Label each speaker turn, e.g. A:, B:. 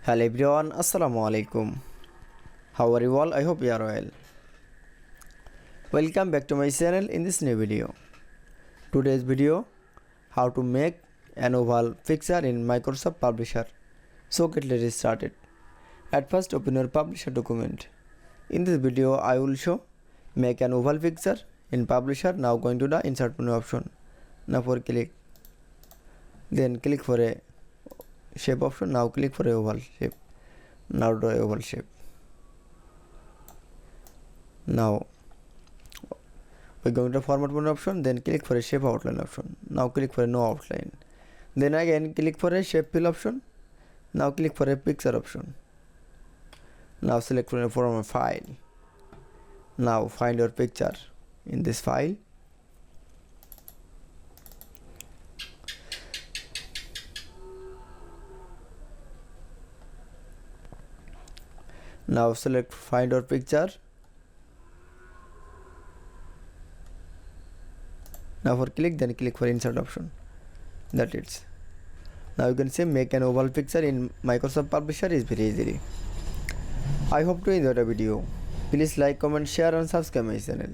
A: Hello everyone, Assalamu alaikum. How are you all? I hope you are well. Welcome back to my channel in this new video. Today's video, how to make an oval picture in Microsoft Publisher. So get let's started. At first open your Publisher document. In this video I will show make an oval picture in Publisher. Now going to the insert menu option. Now for click. Then click for a shape option. Now click for a oval shape. Now draw a oval shape. Now we're going to format menu option, then click for a shape outline option. Now click for a no outline. Then again click for a shape fill option. Now click for a picture option. Now select from a file. Now find your picture in this file. Now select find your picture. Now for click, then click for insert option. That's it. Now you can see make an oval picture in Microsoft Publisher is very easily. I hope to enjoy the video. Please like, comment, share and subscribe my channel.